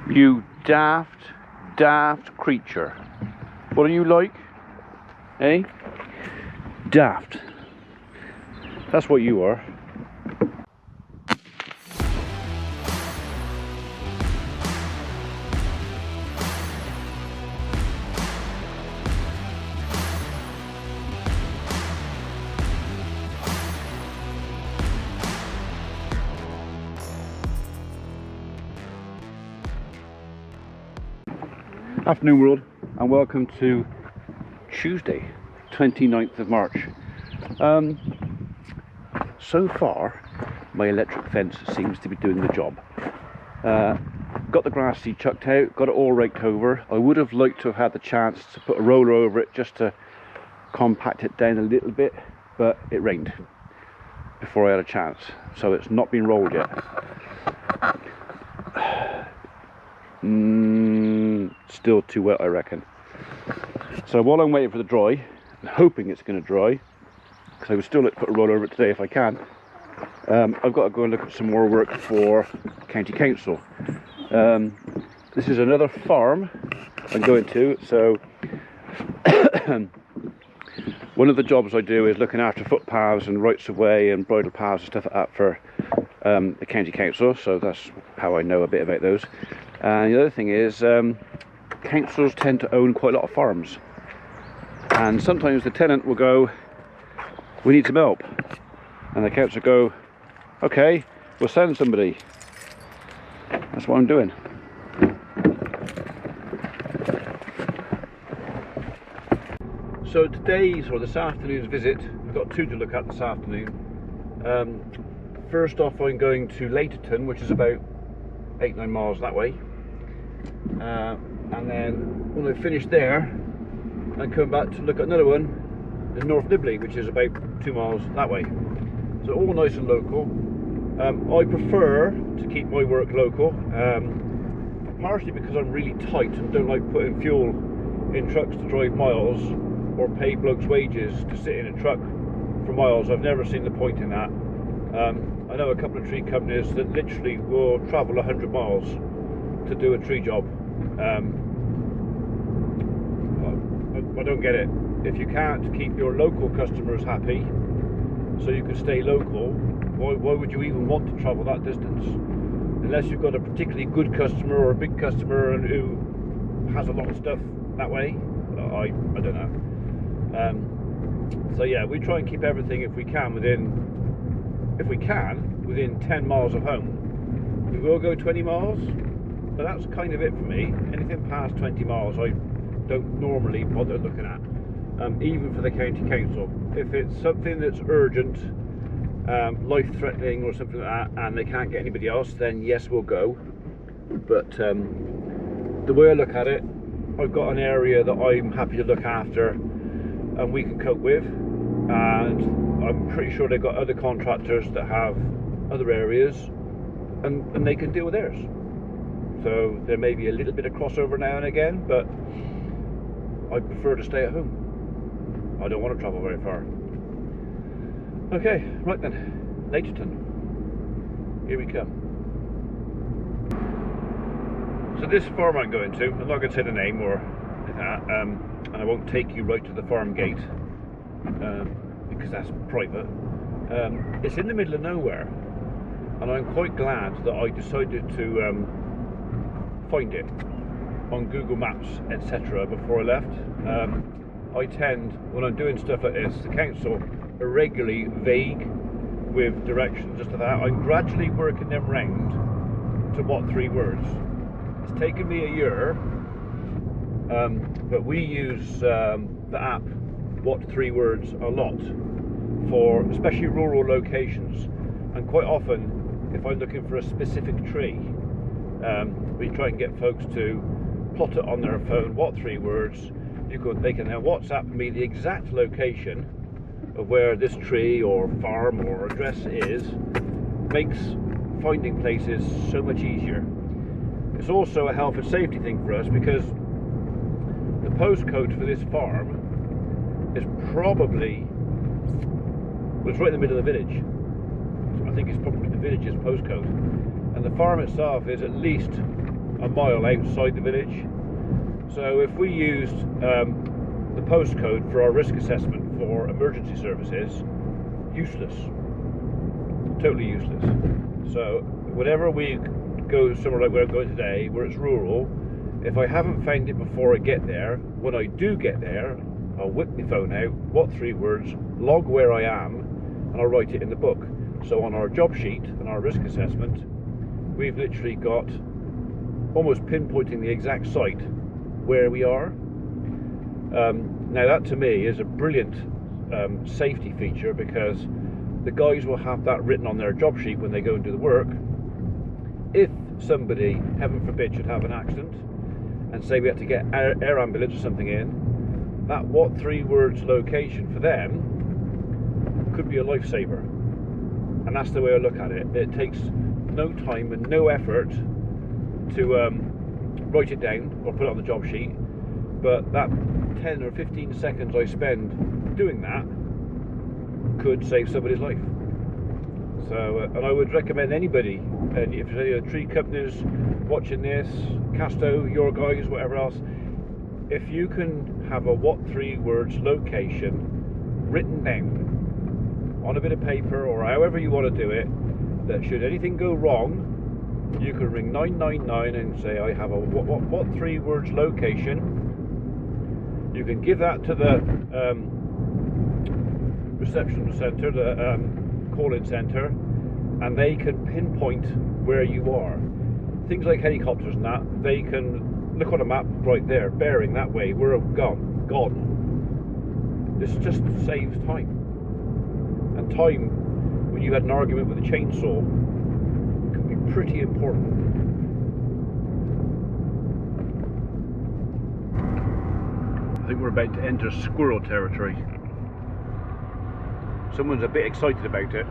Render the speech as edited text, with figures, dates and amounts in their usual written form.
You daft creature. What are you like? Eh? Daft. That's what you are. Afternoon world, and welcome to Tuesday 29th of March. So far my electric fence seems to be doing the job. Got the grass seed chucked out, got it all raked over. I would have liked to have had the chance to put a roller over it just to compact it down a little bit, but it rained before I had a chance, so it's not been rolled yet. Still too wet, I reckon. So while I'm waiting for the dry and hoping it's going to dry, because I would still like to put a roller over it today if I can, I've got to go and look at some more work for County Council. This is another farm I'm going to, so one of the jobs I do is looking after footpaths and rights of way and bridle paths and stuff like that for the County Council, so that's how I know a bit about those. And the other thing is, councils tend to own quite a lot of farms, and sometimes the tenant will go, "We need some help," and the council go, "Okay, we'll send somebody." That's what I'm doing. So today's, or this afternoon's visit, we've got two to look at this afternoon. First off, I'm going to Laterton, which is about 8-9 miles that way. And then when I finish there, I come back to look at another one in North Nibley, which is about 2 miles that way. So all nice and local. I prefer to keep my work local, partially because I'm really tight and don't like putting fuel in trucks to drive miles or pay blokes wages to sit in a truck for miles. I've never seen the point in that. I know a couple of tree companies that literally will travel 100 miles to do a tree job. I don't get it. If you can't keep your local customers happy so you can stay local, why would you even want to travel that distance? Unless you've got a particularly good customer or a big customer and who has a lot of stuff that way. I don't know. So yeah, we try and keep everything if we can within 10 miles of home. We will go 20 miles, but that's kind of it for me. Anything past 20 miles I don't normally bother looking at, even for the county council. If it's something that's urgent, life-threatening or something like that, and they can't get anybody else, then yes, we'll go. But the way I look at it, I've got an area that I'm happy to look after and we can cope with, and I'm pretty sure they've got other contractors that have other areas and they can deal with theirs. So there may be a little bit of crossover now and again, but I prefer to stay at home. I don't want to travel very far. Okay, right then, Laterton, here we come. So this farm I'm going to, I'm not going to say the name or that, and I won't take you right to the farm gate, because that's private. It's in the middle of nowhere, and I'm quite glad that I decided to find it on Google Maps, etc. before I left. I tend, when I'm doing stuff like this, the council are regularly vague with directions, just like that. I'm gradually working them round to what 3 words. It's taken me a year, but we use the app What 3 Words a lot for especially rural locations, and quite often if I'm looking for a specific tree, we try and get folks to plot it on their phone, what 3 words. They can now WhatsApp me the exact location of where this tree or farm or address is. Makes finding places so much easier. It's also a health and safety thing for us, because the postcode for this farm is probably, well, it's right in the middle of the village. I think it's probably the village's postcode, and the farm itself is at least a mile outside the village. So if we used the postcode for our risk assessment for emergency services, useless, totally useless. So whenever we go somewhere like where I'm going today, where it's rural, if I haven't found it before I get there, when I do get there, I'll whip my phone out, what 3 words, log where I am, and I'll write it in the book. So on our job sheet and our risk assessment, we've literally got almost pinpointing the exact site where we are. Now that to me is a brilliant safety feature, because the guys will have that written on their job sheet when they go and do the work. If somebody, heaven forbid, should have an accident, and say we had to get air ambulance or something in, that what 3 words location for them could be a lifesaver. And that's the way I look at it. It takes no time and no effort to write it down or put it on the job sheet, but that 10 or 15 seconds I spend doing that could save somebody's life. So, and I would recommend anybody, and if there's any other tree companies watching this, Casto, your guys, whatever else, if you can have a what 3 words location written down on a bit of paper or however you want to do it, that should anything go wrong, you can ring 999 and say I have a what 3 words location. You can give that to the reception centre, the call-in centre, and they can pinpoint where you are. Things like helicopters and that, they can look on a map right there, bearing that way, we're gone. This just saves time. And time, when you had an argument with a chainsaw, can be pretty important. I think we're about to enter squirrel territory. Someone's a bit excited about it.